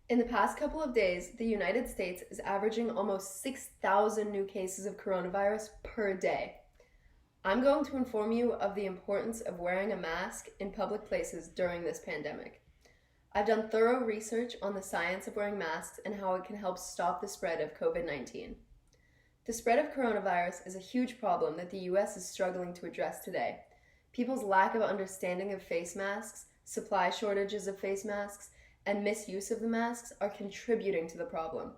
In the past couple of days, the United States is averaging almost 6,000 new cases of coronavirus per day. I'm going to inform you of the importance of wearing a mask in public places during this pandemic. I've done thorough research on the science of wearing masks and how it can help stop the spread of COVID-19. The spread of coronavirus is a huge problem that the US is struggling to address today. People's lack of understanding of face masks, supply shortages of face masks, and misuse of the masks are contributing to the problem.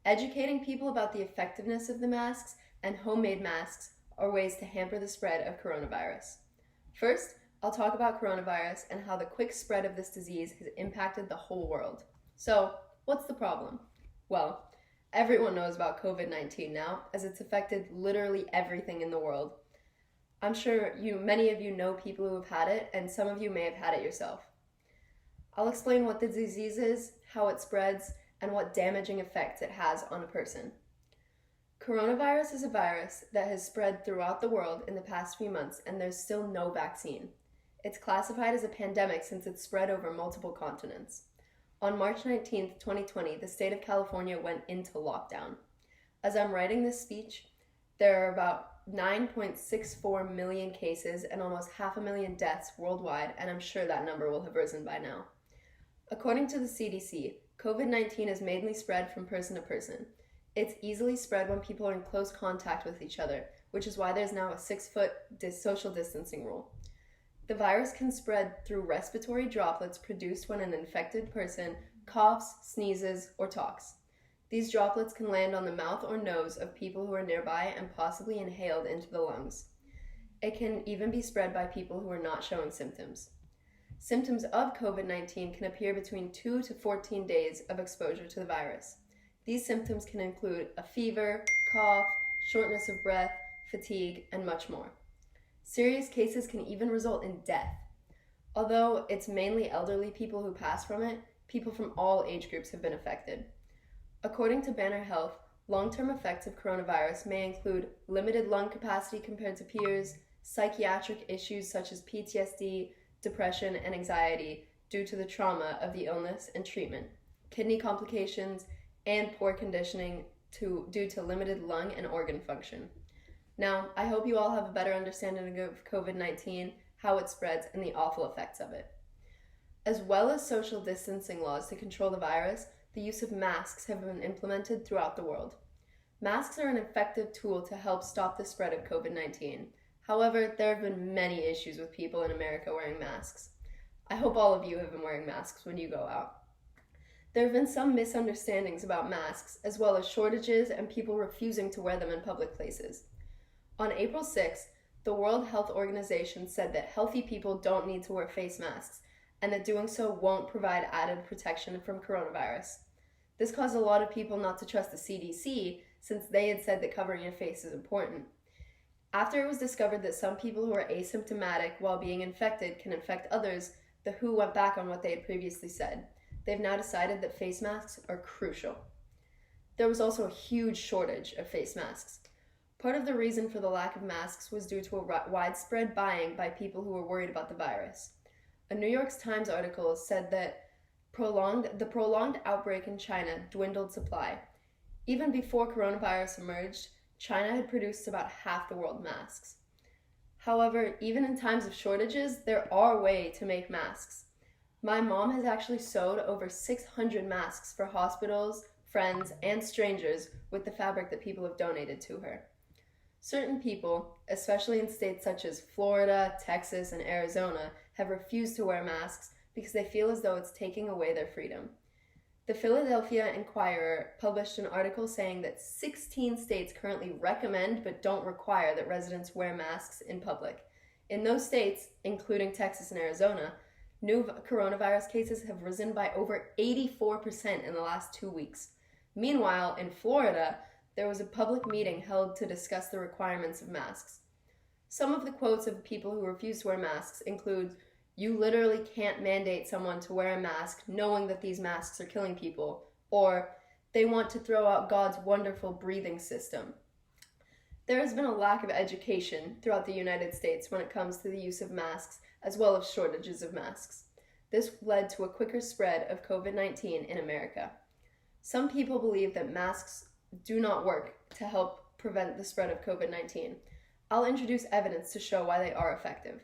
Educating people about the effectiveness of the masks and homemade masks are ways to hamper the spread of coronavirus. First, I'll talk about coronavirus and how the quick spread of this disease has impacted the whole world. So, what's the problem? Well, everyone knows about COVID-19 now, as it's affected literally everything in the world. I'm sure many of you know people who have had it, and some of you may have had it yourself. I'll explain what the disease is, how it spreads, and what damaging effects it has on a person. Coronavirus is a virus that has spread throughout the world in the past few months, and there's still no vaccine. It's classified as a pandemic since it's spread over multiple continents. On March 19, 2020, the state of California went into lockdown. As I'm writing this speech, there are about 9.64 million cases and almost 500,000 deaths worldwide, and I'm sure that number will have risen by now. According to the CDC, COVID-19 is mainly spread from person to person. It's easily spread when people are in close contact with each other, which is why there's now a 6-foot social distancing rule. The virus can spread through respiratory droplets produced when an infected person coughs, sneezes, or talks. These droplets can land on the mouth or nose of people who are nearby and possibly inhaled into the lungs. It can even be spread by people who are not showing symptoms. Symptoms of COVID-19 can appear between 2 to 14 days of exposure to the virus. These symptoms can include a fever, cough, shortness of breath, fatigue, and much more. Serious cases can even result in death. Although it's mainly elderly people who pass from it, people from all age groups have been affected. According to Banner Health, long-term effects of coronavirus may include limited lung capacity compared to peers, psychiatric issues such as PTSD, depression, and anxiety due to the trauma of the illness and treatment, kidney complications, and poor conditioning due to limited lung and organ function. Now, I hope you all have a better understanding of COVID-19, how it spreads, and the awful effects of it. As well as social distancing laws to control the virus, the use of masks have been implemented throughout the world. Masks are an effective tool to help stop the spread of COVID-19. However, there have been many issues with people in America wearing masks. I hope all of you have been wearing masks when you go out. There have been some misunderstandings about masks, as well as shortages and people refusing to wear them in public places. On April 6th, the World Health Organization said that healthy people don't need to wear face masks, and that doing so won't provide added protection from coronavirus. This caused a lot of people not to trust the CDC, since they had said that covering your face is important. After it was discovered that some people who are asymptomatic while being infected can infect others, the WHO went back on what they had previously said. They've now decided that face masks are crucial. There was also a huge shortage of face masks. Part of the reason for the lack of masks was due to a widespread buying by people who were worried about the virus. A New York Times article said that the prolonged outbreak in China dwindled supply. Even before coronavirus emerged, China had produced about half the world's masks. However, even in times of shortages, there are ways to make masks. My mom has actually sewed over 600 masks for hospitals, friends, and strangers with the fabric that people have donated to her. Certain people, especially in states such as Florida, Texas, and Arizona, have refused to wear masks because they feel as though it's taking away their freedom. The Philadelphia Inquirer published an article saying that 16 states currently recommend but don't require that residents wear masks in public. In those states, including Texas and Arizona, new coronavirus cases have risen by over 84% in the last 2 weeks. Meanwhile, in Florida, there was a public meeting held to discuss the requirements of masks. Some of the quotes of people who refuse to wear masks include, "You literally can't mandate someone to wear a mask knowing that these masks are killing people," or "They want to throw out God's wonderful breathing system." There has been a lack of education throughout the United States when it comes to the use of masks, as well as shortages of masks. This led to a quicker spread of COVID-19 in America. Some people believe that masks do not work to help prevent the spread of COVID-19. I'll introduce evidence to show why they are effective.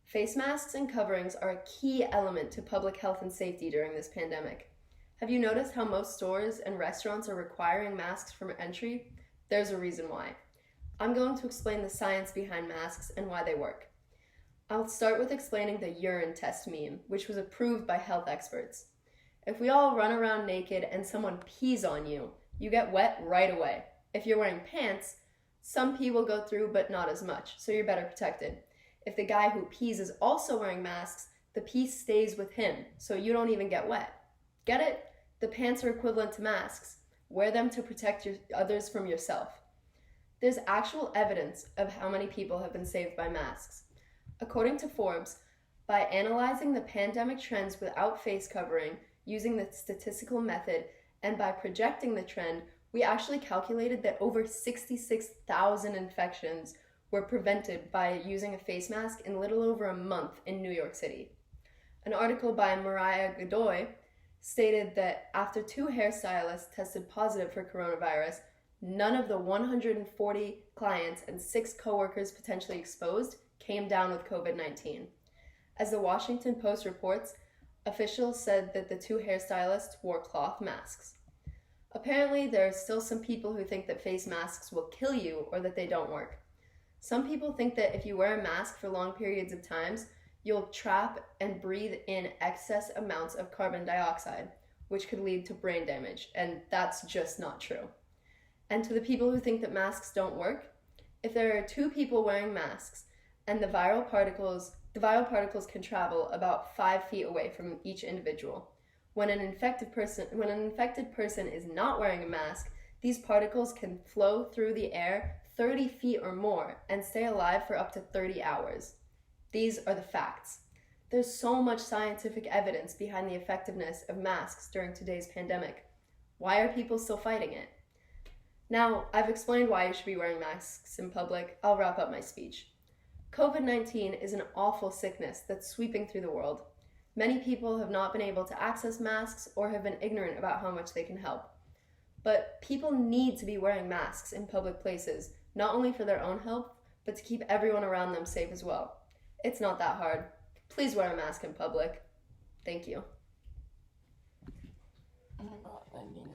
Face masks and coverings are a key element to public health and safety during this pandemic. Have you noticed how most stores and restaurants are requiring masks from entry? There's a reason why. I'm going to explain the science behind masks and why they work. I'll start with explaining the urine test meme, which was approved by health experts. If we all run around naked and someone pees on you, you get wet right away. If you're wearing pants, some pee will go through, but not as much, so you're better protected. If the guy who pees is also wearing masks, the pee stays with him, so you don't even get wet. Get it? The pants are equivalent to masks. Wear them to protect others from yourself. There's actual evidence of how many people have been saved by masks. According to Forbes, by analyzing the pandemic trends without face covering, using the statistical method, and by projecting the trend, we actually calculated that over 66,000 infections were prevented by using a face mask in little over a month in New York City. An article by Mariah Godoy stated that after 2 hairstylists tested positive for coronavirus, none of the 140 clients and 6 coworkers potentially exposed came down with COVID-19. As the Washington Post reports, officials said that the 2 hairstylists wore cloth masks. Apparently, there are still some people who think that face masks will kill you or that they don't work. Some people think that if you wear a mask for long periods of times, you'll trap and breathe in excess amounts of carbon dioxide, which could lead to brain damage, and that's just not true. And to the people who think that masks don't work, if there are 2 people wearing masks and the viral particles can travel about 5 feet away from each individual. When an infected person is not wearing a mask, these particles can flow through the air 30 feet or more and stay alive for up to 30 hours. These are the facts. There's so much scientific evidence behind the effectiveness of masks during today's pandemic. Why are people still fighting it? Now, I've explained why you should be wearing masks in public. I'll wrap up my speech. COVID-19 is an awful sickness that's sweeping through the world. Many people have not been able to access masks or have been ignorant about how much they can help. But people need to be wearing masks in public places, not only for their own health, but to keep everyone around them safe as well. It's not that hard. Please wear a mask in public. Thank you. Oh my God.